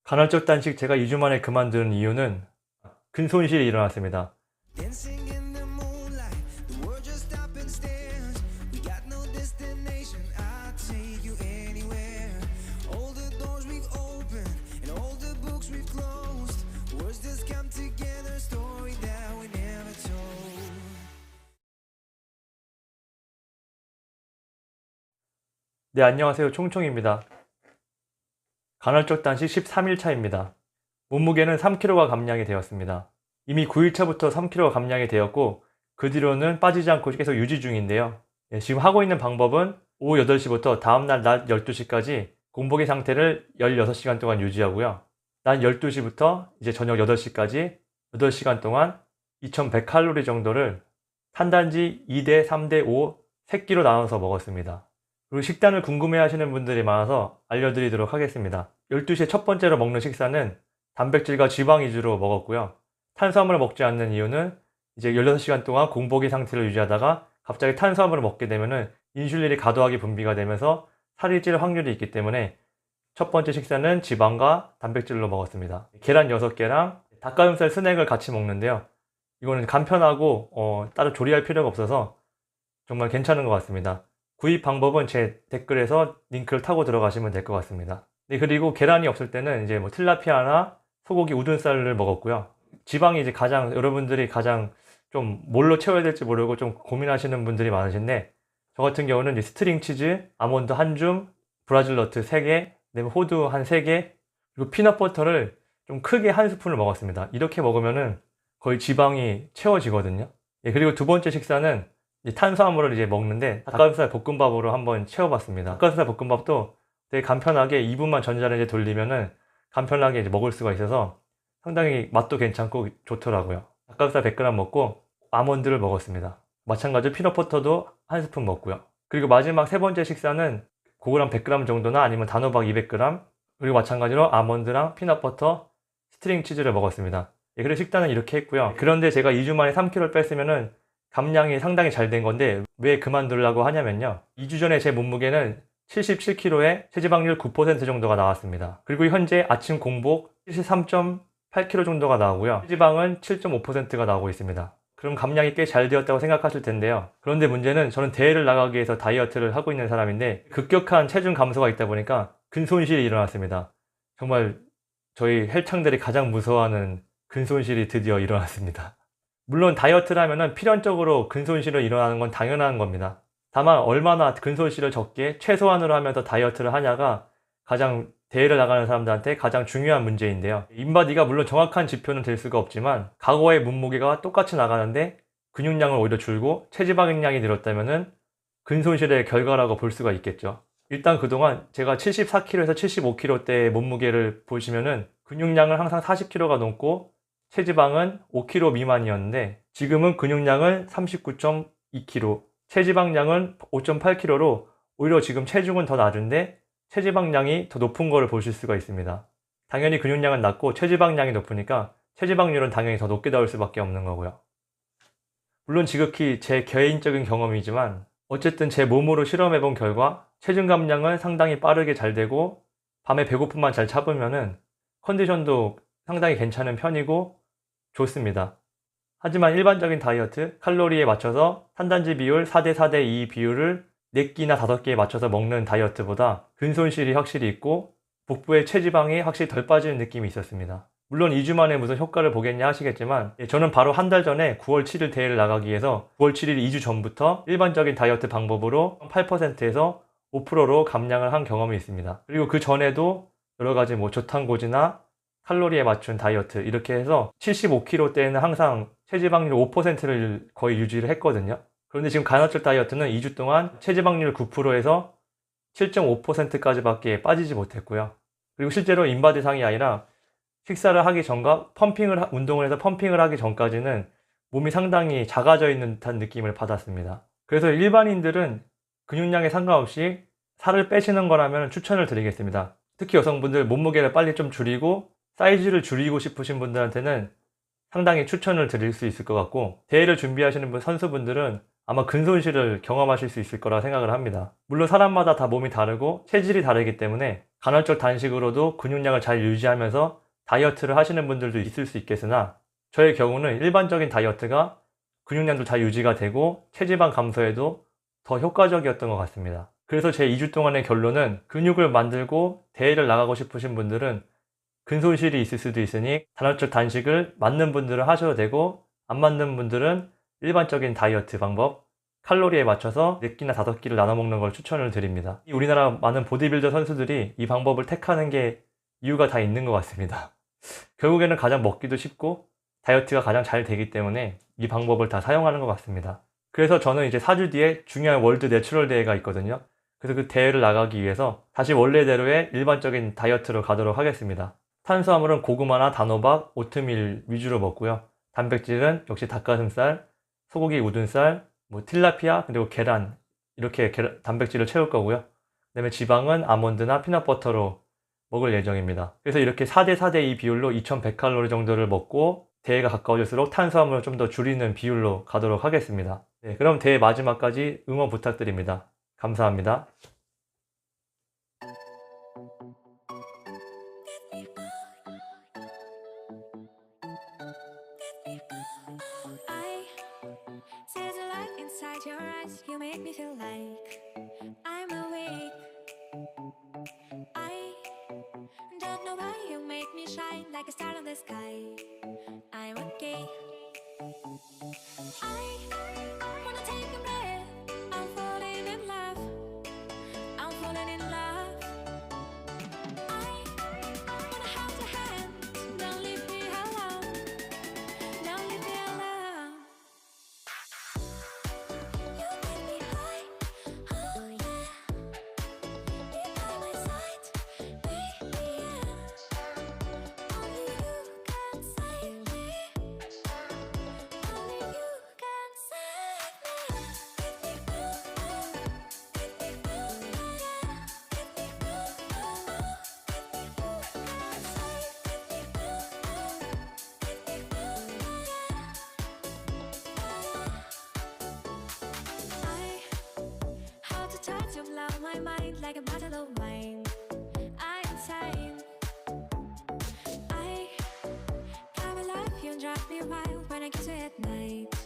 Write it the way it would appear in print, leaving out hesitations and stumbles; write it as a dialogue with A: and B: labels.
A: 간헐적 단식 제가 2주 만에 그만둔 이유는 큰 손실이 일어났습니다.
B: Dancing in the moonlight, the world just stop and stares. We got no destination. I'll take you anywhere. All the doors we've opened and all the books we've closed. Words just come together, story that we never told.
A: 네, 안녕하세요. 총총입니다. 간헐적 단식 13일 차입니다. 몸무게는 3kg가 감량이 되었습니다. 이미 9일차부터 3kg가 감량이 되었고 그 뒤로는 빠지지 않고 계속 유지 중인데요. 지금 하고 있는 방법은 오후 8시부터 다음날 낮 12시까지 공복의 상태를 16시간 동안 유지하고요. 낮 12시부터 이제 저녁 8시까지 8시간 동안 2100칼로리 정도를 탄단지 2대 3대 5 3끼로 나눠서 먹었습니다. 그리고 식단을 궁금해 하시는 분들이 많아서 알려드리도록 하겠습니다. 12시에 첫 번째로 먹는 식사는 단백질과 지방 위주로 먹었고요. 탄수화물을 먹지 않는 이유는 이제 16시간 동안 공복의 상태를 유지하다가 갑자기 탄수화물을 먹게 되면은 인슐린이 과도하게 분비가 되면서 살이 찔 확률이 있기 때문에 첫 번째 식사는 지방과 단백질로 먹었습니다. 계란 6개랑 닭가슴살 스낵을 같이 먹는데요. 이거는 간편하고 따로 조리할 필요가 없어서 정말 괜찮은 것 같습니다. 구입 방법은 제 댓글에서 링크를 타고 들어가시면 될 것 같습니다. 네, 그리고 계란이 없을 때는 이제 뭐 til라피아나 소고기 우둔살을 먹었고요. 지방이 이제 여러분들이 가장 좀 뭘로 채워야 될지 모르고 좀 고민하시는 분들이 많으신데, 저 같은 경우는 이제 스트링 치즈, 아몬드 한 줌, 브라질 너트 3개, 그다음에 호두 한 3개, 그리고 피넛버터를 좀 크게 한 스푼을 먹었습니다. 이렇게 먹으면은 거의 지방이 채워지거든요. 예, 그리고 두 번째 식사는 탄수화물을 이제 먹는데 닭가슴살 볶음밥으로 한번 채워봤습니다. 닭가슴살 볶음밥도 되게 간편하게 2분만 전자레인지에 돌리면은 간편하게 이제 먹을 수가 있어서 상당히 맛도 괜찮고 좋더라고요. 닭가슴살 100g 먹고 아몬드를 먹었습니다. 마찬가지로 피넛버터도 한 스푼 먹고요. 그리고 마지막 세 번째 식사는 고그람 100g 정도나 아니면 단호박 200g, 그리고 마찬가지로 아몬드랑 피넛버터, 스트링 치즈를 먹었습니다. 예, 그래서 식단은 이렇게 했고요. 그런데 제가 2주 만에 3kg를 뺐으면은 감량이 상당히 잘 된 건데 왜 그만두려고 하냐면요. 2주 전에 제 몸무게는 77kg에 체지방률 9% 정도가 나왔습니다. 그리고 현재 아침 공복 73.8kg 정도가 나오고요. 체지방은 7.5%가 나오고 있습니다. 그럼 감량이 꽤 잘 되었다고 생각하실 텐데요. 그런데 문제는 저는 대회를 나가기 위해서 다이어트를 하고 있는 사람인데 급격한 체중 감소가 있다 보니까 근손실이 일어났습니다. 정말 저희 헬창들이 가장 무서워하는 근손실이 드디어 일어났습니다. 물론 다이어트를 하면은 필연적으로 근손실이 일어나는 건 당연한 겁니다. 다만 얼마나 근손실을 적게 최소한으로 하면서 다이어트를 하냐가 가장 대회를 나가는 사람들한테 가장 중요한 문제인데요. 인바디가 물론 정확한 지표는 될 수가 없지만 과거의 몸무게가 똑같이 나가는데 근육량은 오히려 줄고 체지방량이 늘었다면은 근손실의 결과라고 볼 수가 있겠죠. 일단 그동안 제가 74kg에서 75kg대의 몸무게를 보시면은 근육량은 항상 40kg가 넘고 체지방은 5kg 미만이었는데 지금은 근육량은 39.2kg, 체지방량은 5.8kg로 오히려 지금 체중은 더 낮은데 체지방량이 더 높은 거를 보실 수가 있습니다. 당연히 근육량은 낮고 체지방량이 높으니까 체지방률은 당연히 더 높게 나올 수밖에 없는 거고요. 물론 지극히 제 개인적인 경험이지만 어쨌든 제 몸으로 실험해 본 결과 체중 감량은 상당히 빠르게 잘 되고 밤에 배고픔만 잘 참으면은 컨디션도 상당히 괜찮은 편이고 좋습니다. 하지만 일반적인 다이어트, 칼로리에 맞춰서 탄단지 비율 4대 4대 2 비율을 4끼나 5끼에 맞춰서 먹는 다이어트보다 근손실이 확실히 있고 복부의 체지방이 확실히 덜 빠지는 느낌이 있었습니다. 물론 2주 만에 무슨 효과를 보겠냐 하시겠지만 저는 바로 한 달 전에 9월 7일 대회를 나가기 위해서 9월 7일 2주 전부터 일반적인 다이어트 방법으로 8%에서 5%로 감량을 한 경험이 있습니다. 그리고 그 전에도 여러 가지 뭐 저탄고지나 칼로리에 맞춘 다이어트 이렇게 해서 75kg대에는 항상 체지방률 5%를 거의 유지를 했거든요. 그런데 지금 간헐적 다이어트는 2주 동안 체지방률 9%에서 7.5%까지밖에 빠지지 못했고요. 그리고 실제로 인바디상이 아니라 식사를 하기 전과 운동을 해서 펌핑을 하기 전까지는 몸이 상당히 작아져 있는 듯한 느낌을 받았습니다. 그래서 일반인들은 근육량에 상관없이 살을 빼시는 거라면 추천을 드리겠습니다. 특히 여성분들 몸무게를 빨리 좀 줄이고 사이즈를 줄이고 싶으신 분들한테는 상당히 추천을 드릴 수 있을 것 같고, 대회를 준비하시는 선수분들은 아마 근손실을 경험하실 수 있을 거라 생각을 합니다. 물론 사람마다 다 몸이 다르고 체질이 다르기 때문에 간헐적 단식으로도 근육량을 잘 유지하면서 다이어트를 하시는 분들도 있을 수 있겠으나 저의 경우는 일반적인 다이어트가 근육량도 잘 유지가 되고 체지방 감소에도 더 효과적이었던 것 같습니다. 그래서 제 2주 동안의 결론은 근육을 만들고 대회를 나가고 싶으신 분들은 근손실이 있을 수도 있으니 간헐적 단식을 맞는 분들은 하셔도 되고 안 맞는 분들은 일반적인 다이어트 방법 칼로리에 맞춰서 4끼나 5끼를 나눠 먹는 걸 추천을 드립니다. 우리나라 많은 보디빌더 선수들이 이 방법을 택하는 게 이유가 다 있는 것 같습니다. 결국에는 가장 먹기도 쉽고 다이어트가 가장 잘 되기 때문에 이 방법을 다 사용하는 것 같습니다. 그래서 저는 이제 4주 뒤에 중요한 월드 내추럴 대회가 있거든요. 그래서 그 대회를 나가기 위해서 다시 원래대로의 일반적인 다이어트로 가도록 하겠습니다. 탄수화물은 고구마나 단호박, 오트밀 위주로 먹고요. 단백질은 역시 닭가슴살, 소고기 우둔살, 틸라피아, 그리고 계란 이렇게 단백질을 채울 거고요. 그다음에 지방은 아몬드나 피넛버터로 먹을 예정입니다. 그래서 이렇게 4대 4대 2 비율로 2100칼로리 정도를 먹고 대회가 가까워질수록 탄수화물을 좀 더 줄이는 비율로 가도록 하겠습니다. 네, 그럼 대회 마지막까지 응원 부탁드립니다. 감사합니다.
B: I see the light inside your eyes. You make me feel like I'm awake. I don't know why you make me shine like a star in the sky. I'm okay. I wanna take a breath. I'm falling in love. I'm falling in love. I wanna hold your hand. Don't leave me alone. Don't leave me alone. You make me high. Oh yeah. You're by my side, baby. Only you can save me. Only you can save I how to touch of love my mind like a bottle of wine. I'm insane. I come alive, you drive me wild when I kiss you at night.